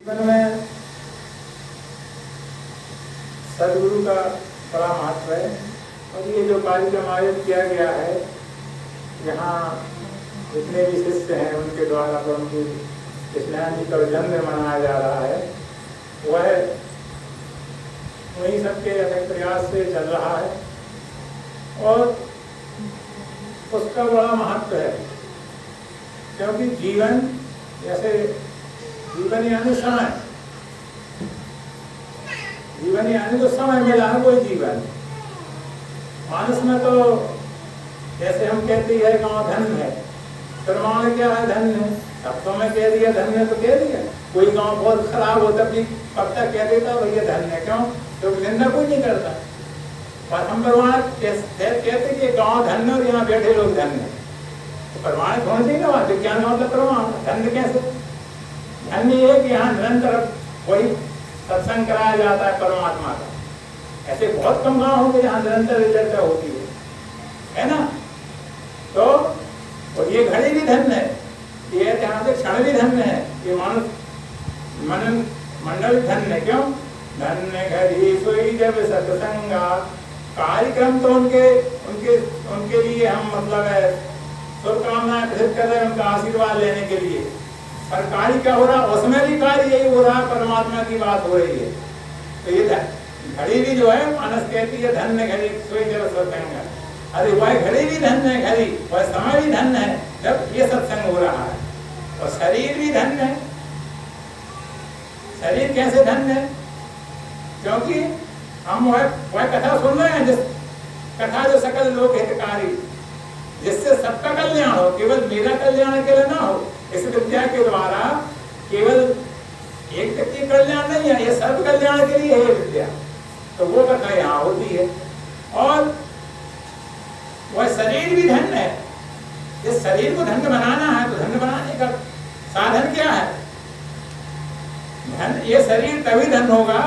जीवन में सदगुरु का बड़ा महत्व है और ये जो कार्यक्रम आयोजित किया गया है, यहाँ जितने भी शिष्य हैं उनके द्वारा तो उनकी कृष्णानंद जी का जन्म मनाया जा रहा है, वह वही सबके अनेक प्रयास से चल रहा है और उसका बड़ा महत्व है, क्योंकि जीवन जैसे जीवन यानी समय, जीवन यानी तो समय मिला है कोई जीवन। मानस में तो जैसे हम कहते हैं गाँव धन है, प्रमाण क्या है धन है, शब्दों में कह दिया धन है तो कह दिया। कोई गांव बहुत खराब हो तब भी पक्का कह देता भैया धन है, क्यों? क्योंकि निंदा कोई नहीं करता। और हम प्रमाण कहते कि गांव धन है और यहाँ बैठे लोग धन है, तो प्रमाणित होना चाहिए ना। वहाँ विज्ञान का मतलब प्रमाण, धन कैसे? धन ये है कि यहाँ निरंतर वही सत्संग कराया जाता है परमात्मा का। ऐसे बहुत कम गाँव होंगे जहाँ निरंतर चर्चा होती है ना। तो और ये घड़ी भी धन्य है, ये ऐतिहासिक क्षण भी धन्य है, ये मानव मंडल धन्य है। क्यों? धन्य घड़ी सोई जब सत्संगा। कार्यक्रम तो उनके लिए हम मतलब है शुभकामनाएं प्रेषित कर रहे हैं, उनका आशीर्वाद लेने के लिए। पर कार्य क्या हो रहा है? उसमें भी कार्य यही हो रहा है, परमात्मा की बात हो रही है। तो ये घड़ी भी जो है मानस कहती है धन्य घड़ी सोई जब सत्संगा। अरे वह घड़ी भी धन्य है, घड़ी वह समय भी धन्य है जब ये सत्संग हो रहा है। और शरीर भी धन्य है। शरीर कैसे धन्य है? क्योंकि हम वह कथा सुन रहे हैं, जिस कथा जो सकल लोक हितकारी, जिससे सबका कल्याण हो, केवल मेरा कल्याण के लिए ना हो। इस विद्या के द्वारा केवल एक व्यक्ति कल्याण नहीं है, ये सर्व कल्याण के लिए है विद्या। तो वो कथा यहाँ होती है। और वह शरीर भी धन्य है। इस शरीर को धन्य बनाना है तो धन्य बनाने का साधन क्या है? धन, ये शरीर तभी धन्य होगा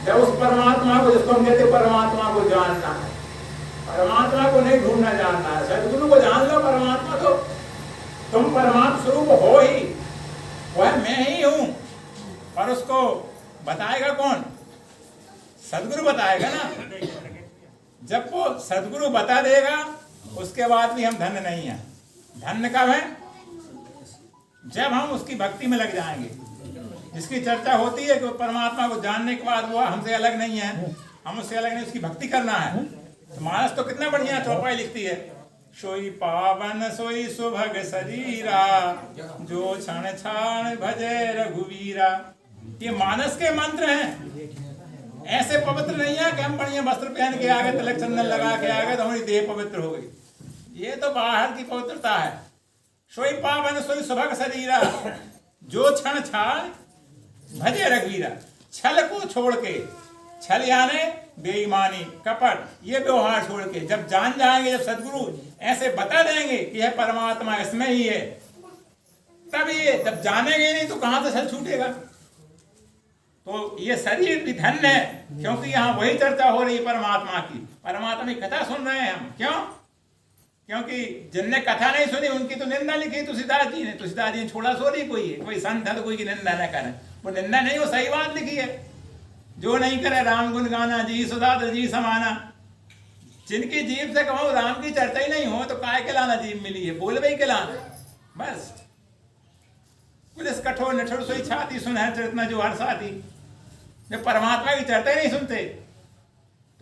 जब उस परमात्मा को, जिसको हम कहते हैं परमात्मा को जानना है। परमात्मा को नहीं ढूंढना, जानना है। सदगुरु को जान लो। परमात्मा तो तुम परमात्मा स्वरूप हो ही, वह मैं ही हूं। और उसको बताएगा कौन? सदगुरु बताएगा ना। जब वो सदगुरु बता देगा उसके बाद भी हम धन्य नहीं है। धन्य कब है? जब हम उसकी भक्ति में लग जाएंगे। जिसकी चर्चा होती है कि परमात्मा को जानने के बाद वो हमसे अलग नहीं है, हम उससे अलग नहीं, उसकी भक्ति करना है। तो मानस तो कितना बढ़िया चौपाई लिखती है, सोई पावन सोई सुभग शरीरा, जो क्षण क्षण भजे रघुवीरा। ये मानस के मंत्र हैं। ऐसे पवित्र नहीं है कि हम बढ़िया वस्त्र पहन के आ गए, तिलक चंदन लगा के आ गए तो हमारी देह पवित्र हो गई। ये तो बाहर की पवित्रता है। सोई पावन सोई सुभग शरीरा, जो क्षण क्षण भजे रघुवीरा। छल को छोड़ के, छल यानी बेईमानी, कपट, ये व्यवहार छोड़ के जब जान जाएंगे, जब सदगुरु ऐसे बता देंगे कि यह परमात्मा इसमें ही है, तब ये जब जानेंगे नहीं तो कहां से छल छूटेगा। तो ये शरीर भी धन्य है, क्योंकि यहाँ वही चर्चा हो रही है परमात्मा की। परमात्मा की कथा सुन रहे हैं हम। क्यों? क्योंकि जिनने कथा नहीं सुनी उनकी तो निंदा लिखी तुलसीदास जी ने। तुलसीदास जी ने छोड़ा सो नहीं कोई संत है तो कोई की निंदा न करे। वो निंदा नहीं, वो सही बात लिखी है। जो नहीं करे राम गुण गाना, जी सुधार जी समाना। जिनकी जीव से कहो राम की चर्चा ही नहीं हो तो काय के लाना जीव मिली है, बोल भाई के लाना। बस पुलिस कठोर निठोर सोई छाती, सुन है चरित में जो हर साथी। जब परमात्मा की चर्चा ही नहीं सुनते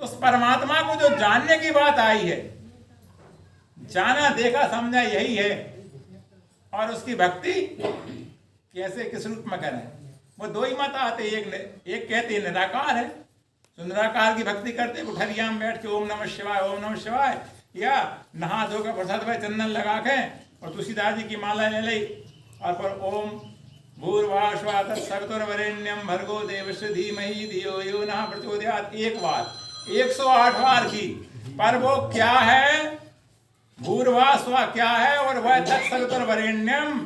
तो उस परमात्मा को जो जानने की बात आई है, जाना देखा समझा यही है। और उसकी भक्ति कैसे किस रूप में करें? वो दो ही मत आते। एक कहते हैं निराकार है, तो निराकार की भक्ति करते कुठरिया में बैठ के ओम नमः शिवाय ओम नमः शिवाय, या नहा धोकर प्रसाद भाई चंदन लगा के और तुलसीदास जी की माला ले ली और पर ओम भूर्भुवः स्वः तत्सवितुर्वरेण्यं भर्गो देवस्य धीमहि धियो यो नः प्रचोदयात्। एक बार 108 बार की। पर वो क्या है? भूर्भुवः स्वः क्या है और वह तत्सवितुर्वरेण्यम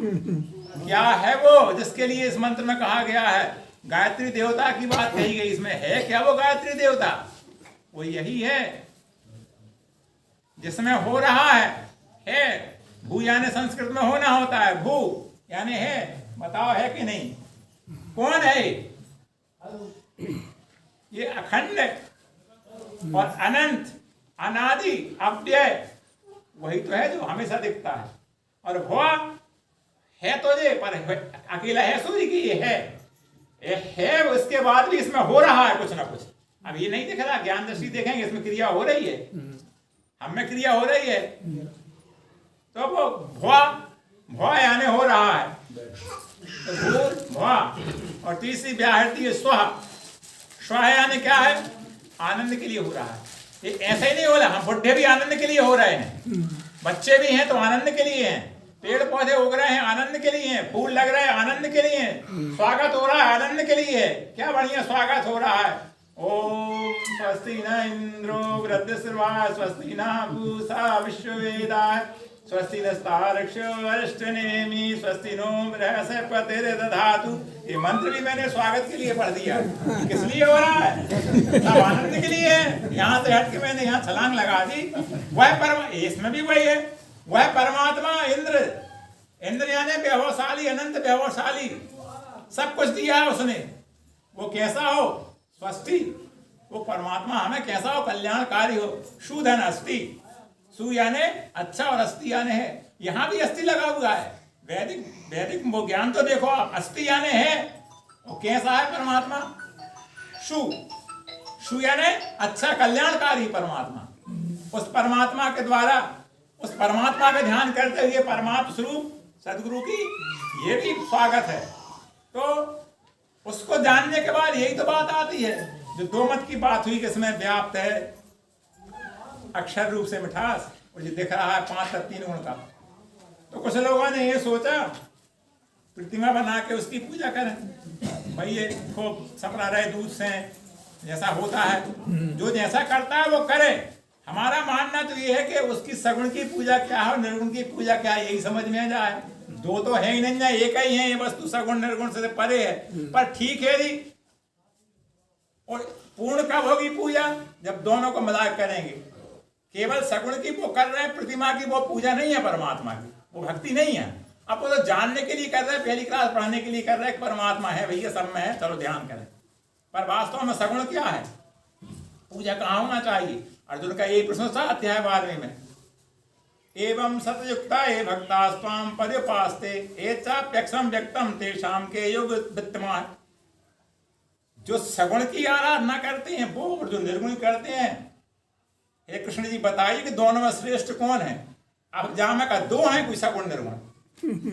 क्या है? वो जिसके लिए इस मंत्र में कहा गया है, गायत्री देवता की बात कही गई। इसमें है क्या वो गायत्री देवता? वो यही है जिसमें हो रहा है। भू यानी संस्कृत में होना होता है, भू यानी है। बताओ है कि नहीं? कौन है ये अखंड और अनंत अनादि अव्यय वही तो है जो हमेशा दिखता है। और वो है तो ये पर अकेला है सूर्य की ये है उसके बाद भी इसमें हो रहा है कुछ ना कुछ। अब ये नहीं दिख रहा, ज्ञान दृष्टि देखेंगे इसमें क्रिया हो रही है, हमें क्रिया हो रही है। तो वो भवा यानी हो रहा है, तो भूर भवा। और तीसरी व्याहृति है स्व यानी क्या है, आनंद के लिए हो रहा है। ये ऐसे ही नहीं हो रहा, हम बुढ़े भी आनंद के लिए हो रहे हैं, बच्चे भी हैं तो आनंद के लिए हैं, पेड़ पौधे उग रहे हैं आनंद के लिए हैं, फूल लग रहे हैं आनंद के लिए हैं, स्वागत हो रहा है आनंद के लिए है। क्या बढ़िया स्वागत हो रहा है। ओम स्वस्ति न इंद्रो वृद्धश्रवा स्वस्ति न पूषा विश्ववेदाः स्वस्ति नस्तारक्षो अरिष्टनेमि स्वस्ति नो बृहस्पतिर्दधातु। ये मंत्र भी मैंने स्वागत के लिए पढ़ दिया। किस लिए हो रहा है, सब आनंद के लिए है। यहाँ से हट के मैंने यहाँ छलांग लगा दी। वह इसमें भी वही है, वह परमात्मा इंद्र यानी वैभवशाली, अनंत वैभवशाली, सब कुछ दिया है उसने। वो कैसा हो, स्वस्ति, वो परमात्मा हमें कैसा हो, कल्याणकारी हो। शुधन अस्थि, सु यानी अच्छा और अस्थि यानी है। यहाँ भी अस्थि लगा हुआ है। वैदिक वो ज्ञान तो देखो आप, अस्थि यानी है, वो कैसा है परमात्मा। शु यानी अच्छा कल्याणकारी परमात्मा। उस परमात्मा के द्वारा, उस परमात्मा का ध्यान करते हुए परमात्मा स्वरूप सदगुरु की ये भी स्वागत है। तो उसको जानने के बाद यही तो बात आती है जो दो मत की बात हुई कि इसमें व्याप्त है अक्षर रूप से मिठास, और ये दिख रहा है 5 तत्व 3 गुण का। तो कुछ लोगों ने ये सोचा प्रतिमा बना के उसकी पूजा करें, भाई ये खूब सपना रहे दूध से, जैसा होता है जो जैसा करता है वो करे। हमारा मानना तो ये है कि उसकी सगुण की पूजा क्या है और निर्गुण की पूजा क्या है, यही समझ में जाए। दो तो है ही नहीं जाए, एक ही है, ये वस्तु सगुण निर्गुण से परे है। पर ठीक है जी, और पूर्ण कब होगी पूजा, जब दोनों को मिला करेंगे। केवल सगुण की वो कर रहे हैं, प्रतिमा की वो पूजा नहीं है, परमात्मा की वो भक्ति नहीं है। अब वो तो जानने के लिए कर रहे हैं, पहली क्लास पढ़ने के लिए कर रहे हैं, परमात्मा है भैया सब में है, चलो ध्यान करें। पर वास्तव में सगुण क्या है, पूजा कहाँ होना चाहिए। अर्जुन का यही प्रश्न था अध्याय 12 में। एवं सतयुक्ता ये भक्ता स्वाम पर्युपास्ते एचाप्यक्षम व्यक्तम तेषाम के योग वित्तमान। जो सगुण की आराधना करते हैं वो, और जो निर्गुण करते हैं, हे कृष्ण जी बताइए कि दोनों में श्रेष्ठ कौन है। अब जहां मैं का दो है कोई सगुण निर्गुण,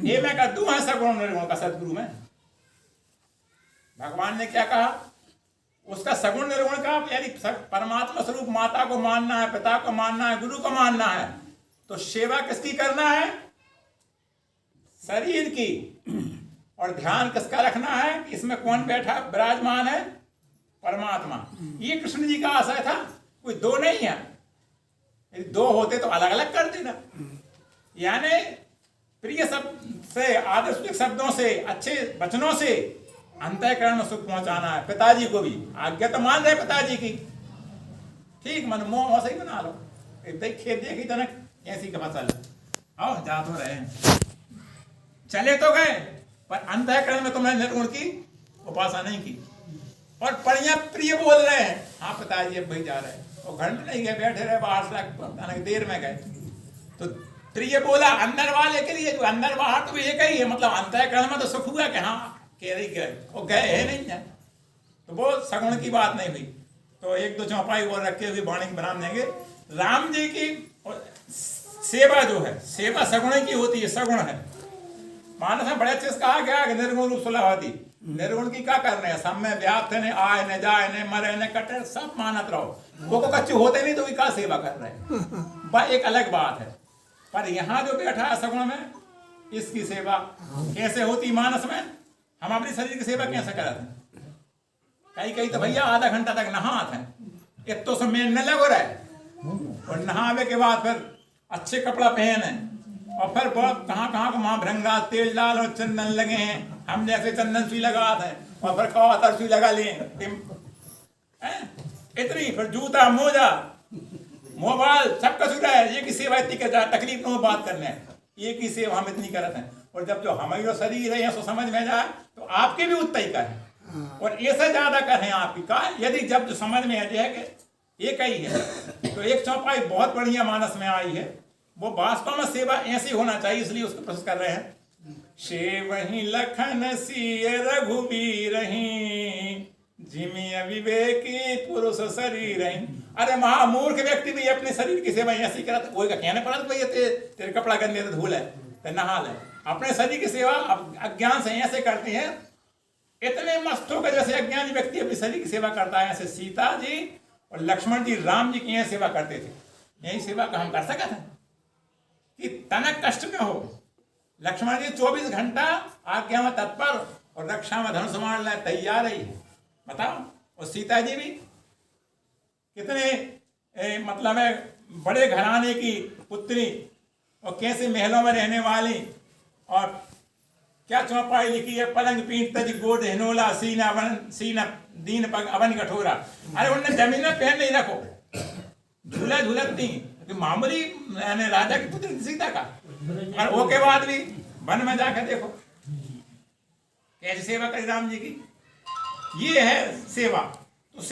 ये मैं का दो है सगुण निर्गुण का सदगुरु में। भगवान ने क्या कहा, उसका सगुण निर्गुण का यानी परमात्मा स्वरूप माता को मानना है, पिता को मानना है, गुरु को मानना है। तो सेवा किसकी करना है, शरीर की। और ध्यान किसका रखना है, इसमें कौन बैठा विराजमान है, परमात्मा। ये कृष्ण जी का आशय था, कोई दो नहीं है। यदि दो होते तो अलग अलग कर देना। यानी प्रिय शब्द से, आदर्शिक शब्दों से, अच्छे वचनों से अंतःकरण में सुख पहुंचाना है। पिताजी को भी आज्ञा तो मान रहे पिताजी की, ठीक मन मोह से ही बना लो। खेत देखी जनक ऐसी का फसल, आओ जा तो रहे हैं, चले तो गए, पर अंतःकरण में तुमने निर्गुण की उपासना नहीं की। और बढ़िया प्रिय बोल रहे हैं, हाँ पिताजी अब भाई जा रहे हैं, और घर में नहीं गए, बैठे रहे बाहर से देर में गए। तो प्रिय बोला अंदर वाले के लिए, जो अंदर बाहर तो एक ही है, मतलब अंतःकरण में तो सुख हुआ कि हाँ कह रही गए, वो गए है नहीं है, तो वो सगुण की बात नहीं हुई। तो एक दो चौपाई वो रखे हुए वाणी बना देंगे। राम जी की सेवा जो है, सेवा सगुण की होती है, सगुण है। मानस में बड़े अच्छे से कहा गया कि निर्गुण रूप सुलभती। निर्गुण की क्या करने है, सब में व्याप्त है, न आए न जाए न मरे न कटे, सब मानत रहो। वो को कच्चे होते नहीं तो क्या सेवा कर रहे हैं, एक अलग बात है। पर यहाँ जो बैठा है सगुण में, इसकी सेवा कैसे होती मानस में। हम अपने शरीर की सेवा कैसे करते हैं, कहीं तो भैया आधा घंटा तक नहाते हैं, एक तो समय न लग रहा है, और नहावे के बाद फिर अच्छे कपड़ा पहने, और फिर बहुत कहाँ को वहां भृंगा तेल डाल और चंदन लगे हैं, हम जैसे चंदन सुई लगाते हैं, और फिर कवा सुई लगा लें इतनी, फिर जूता मोजा मोबाइल सब कुछ है। ये की सेवा इतनी कर, तकलीफ में बात करने है, ये की सेवा हम इतनी करते हैं। और जब जो हमारे शरीर है सो समझ में जाए तो आपके भी उतना ही करें और ऐसे ज्यादा करें आपकी का। यदि जब जो समझ में आ जाए कि एक ही है तो एक चौपाई बहुत बढ़िया मानस में आई है। वो वास्तव में सेवा ऐसी होना चाहिए, इसलिए उसको प्रस्तुत कर रहे हैं। सेवहि लखन सिय रघुबीर जिमि अविवेकी पुरुष शरीर। अरे महामूर्ख व्यक्ति भी अपने शरीर की सेवा ऐसी करा, कोई का कहने पड़ा तो भैया तेरे कपड़ा गंदे तो धूल है तो नहा ले। अपने शरीर की सेवा अज्ञान से ऐसे करते हैं, इतने मस्तों का जैसे अज्ञानी व्यक्ति अपने शरीर की सेवा करता है, ऐसे सीता जी और लक्ष्मण जी राम जी की यह सेवा करते थे। यही सेवा का हम कर सकते हैं कि तनक कष्ट में हो। लक्ष्मण जी 24 घंटा आज्ञा में तत्पर और रक्षा में धनुष मारने तैयार ही है, बताओ। और सीता जी भी कितने मतलब है बड़े घराने की पुत्री और कैसे महलों में रहने वाली, और क्या चौपाई लिखी है, पलंग पीठ तज गोद हिनोला सीना दीन पग अवन कठोरा। अरे उनने जमीन में पैर नहीं रखो, झूला झूलती मामूली राजा की पुत्री सीता का। और वो के बाद भी वन में जाकर देखो कैसे सेवा करी राम जी की। ये है सेवा।